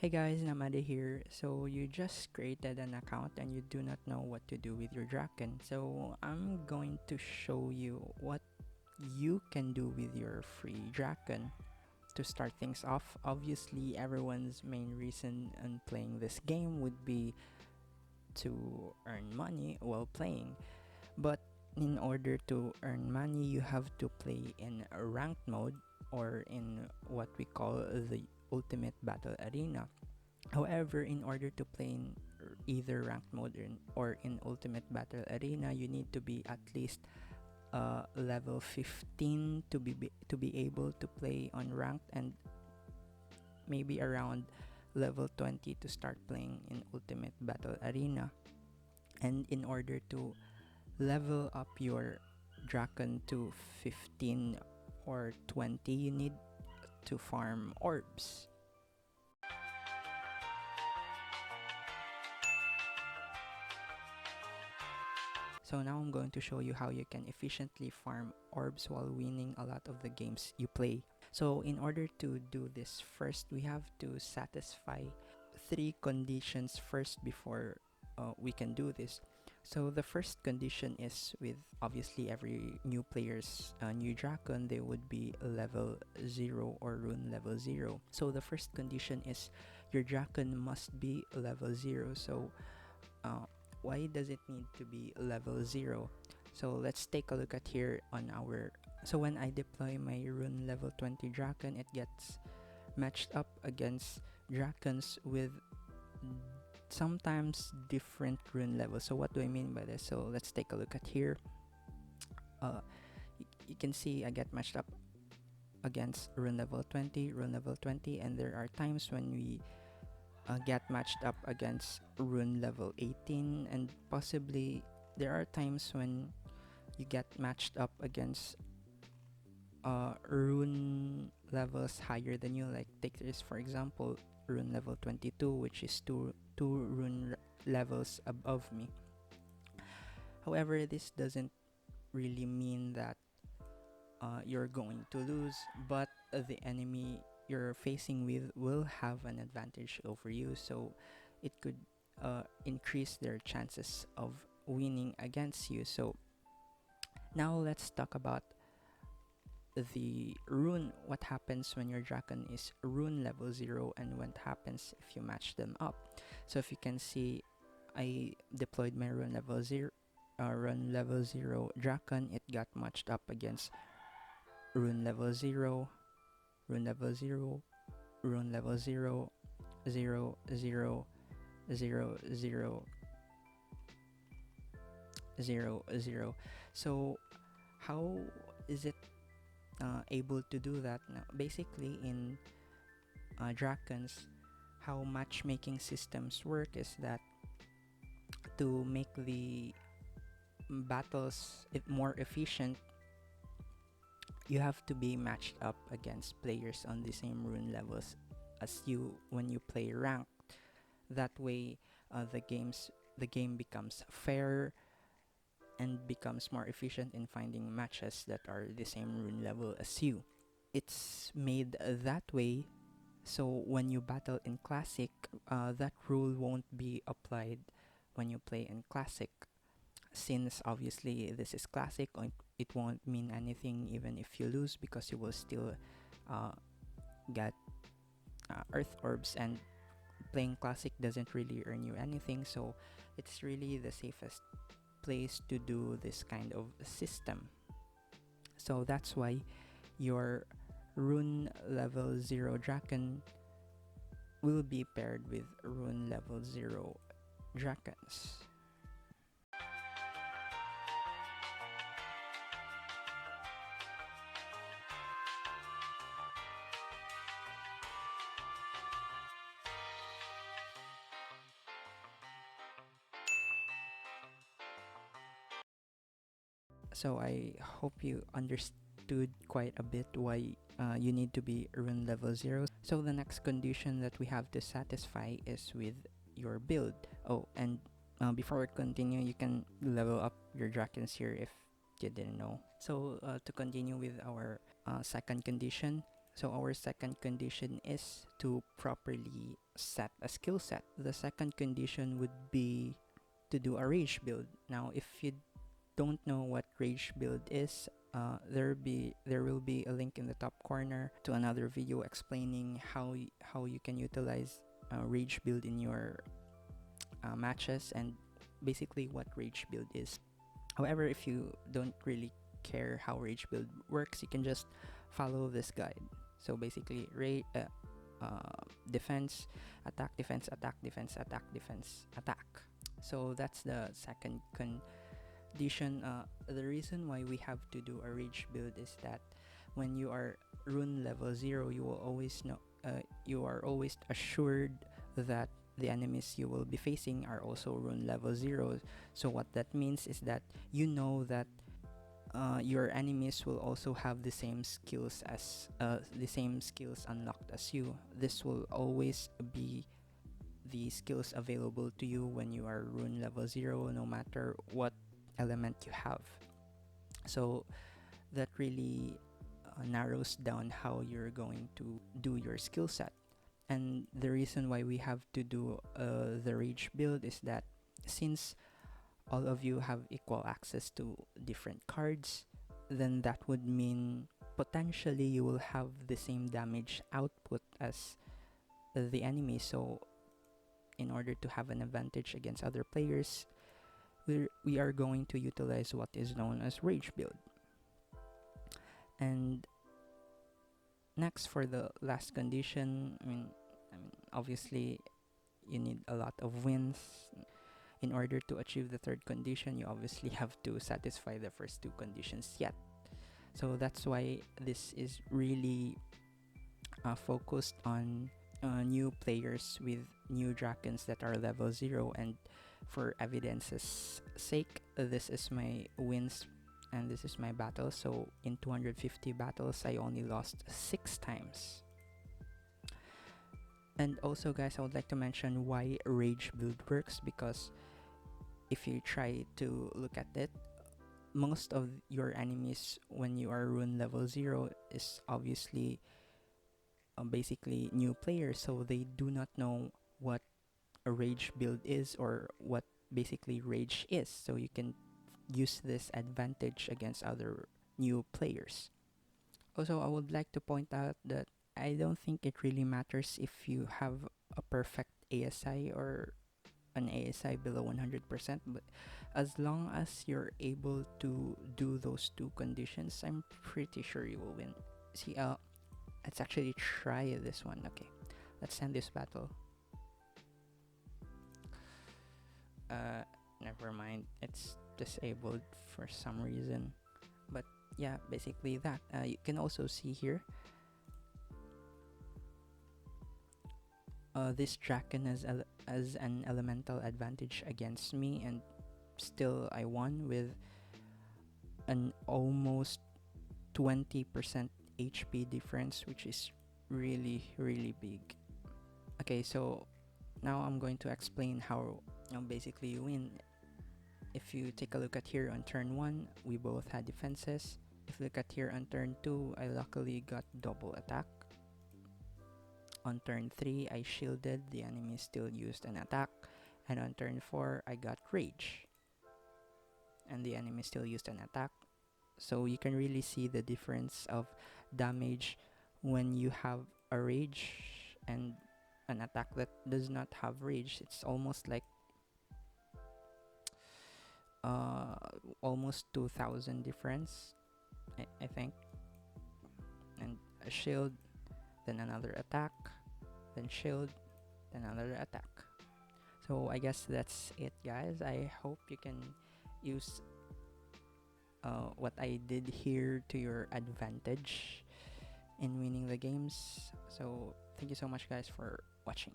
Hey guys, Namade here. So you just created an account and you do not know what to do with your Drakon. So I'm going to show you what you can do with your free Drakon. To start things off, obviously everyone's main reason in playing this game would be to earn money while playing. But in order to earn money, you have to play in a ranked mode or in what we call the Ultimate Battle Arena. However, in order to play in either ranked mode or in Ultimate Battle Arena, you need to be at least level 15 to be able to play on ranked, and maybe around level 20 to start playing in Ultimate Battle Arena. And in order to level up your Drakon to 15 or 20, you need to farm orbs. So now I'm going to show you how you can efficiently farm orbs while winning a lot of the games you play. So in order to do this, first we have to satisfy 3 conditions first before we can do this. So the first condition is, with obviously every new player's new Drakon, they would be level 0 or rune level 0. So the first condition is your Drakon must be level 0. So why does it need to be level 0? So let's take a look at here on our... So when I deploy my rune level 20 Drakon, it gets matched up against Drakons with sometimes different rune levels. So what do I mean by this? So let's take a look at here. You can see I get matched up against rune level 20, and there are times when we get matched up against rune level 18, and possibly there are times when you get matched up against rune levels higher than you. Like take this for example, rune level 22, which is two rune levels above me. However, this doesn't really mean that you're going to lose, but the enemy you're facing with will have an advantage over you, so it could increase their chances of winning against you. So now let's talk about the rune. What happens when your Drakon is rune level 0, and what happens if you match them up. So if you can see, I deployed my rune level 0 Drakon. It got matched up against rune level 0, rune level 0, rune level 0, 0, 0, 0, 0, 0, 0. So how is it able to do that? Now basically in Drakons, how matchmaking systems work is that to make the battles more efficient, you have to be matched up against players on the same rune levels as you when you play ranked. That way, the game becomes fair and becomes more efficient in finding matches that are the same rune level as you. It's made that way so when you battle in Classic, that rule won't be applied when you play in Classic. Since obviously this is Classic, it won't mean anything even if you lose, because you will still get Earth Orbs, and playing Classic doesn't really earn you anything, so it's really the safest place to do this kind of system. So that's why your rune level 0 Drakon will be paired with rune level 0 Drakons. So I hope you understood quite a bit why you need to be rune level 0. So the next condition that we have to satisfy is with your build. Oh, and before we continue, you can level up your Drakons here if you didn't know. So to continue with our second condition, So our second condition is to properly set a skill set. The second condition would be to do a rage build. Now, if you don't know what rage build is, there will be a link in the top corner to another video explaining how you can utilize rage build in your matches, and basically what rage build is. However, if you don't really care how rage build works, you can just follow this guide. So basically, defense, attack, defense, attack, defense, attack, defense, attack. So that's the second condition. The reason why we have to do a rage build is that when you are rune level 0, you will always know, you are always assured that the enemies you will be facing are also rune level 0. So what that means is that you know that your enemies will also have the same skills unlocked as you. This will always be the skills available to you when you are rune level 0, no matter what element you have. So that really narrows down how you're going to do your skill set. And the reason why we have to do the rage build is that since all of you have equal access to different cards, then that would mean potentially you will have the same damage output as the enemy. So in order to have an advantage against other players, we are going to utilize what is known as rage build. And next, for the last condition, I mean obviously you need a lot of wins. In order to achieve the third condition, you obviously have to satisfy the first two conditions yet. So that's why this is really focused on new players with new Drakons that are level 0. And for evidence's sake, this is my wins and this is my battle. So in 250 battles, I only lost 6 times. And also, guys, I would like to mention why rage build works, because if you try to look at it, most of your enemies when you are rune level 0 is obviously basically new players, so they do not know what a rage build is or what basically rage is. So you can use this advantage against other new players. Also, I would like to point out that I don't think it really matters if you have a perfect ASI or an ASI below 100%, but as long as you're able to do those two conditions, I'm pretty sure you will win. See, let's actually try this one. Okay, let's end this battle. Never mind, it's disabled for some reason. But yeah, basically that. You can also see here, this Drakon as an elemental advantage against me, and still I won with an almost 20% HP difference, which is really big. Okay, so now I'm going to explain how basically you win. If you take a look at here on turn 1, we both had defenses. If you look at here on turn 2, I luckily got double attack. On turn 3, I shielded, the enemy still used an attack. And on turn 4, I got rage, and the enemy still used an attack. So you can really see the difference of damage when you have a rage and an attack that does not have rage. It's almost like almost 2000 difference, I think. And a shield, then another attack, then shield, then another attack. So I guess that's it, guys. I hope you can use what I did here to your advantage in winning the games. So thank you so much, guys, for watching.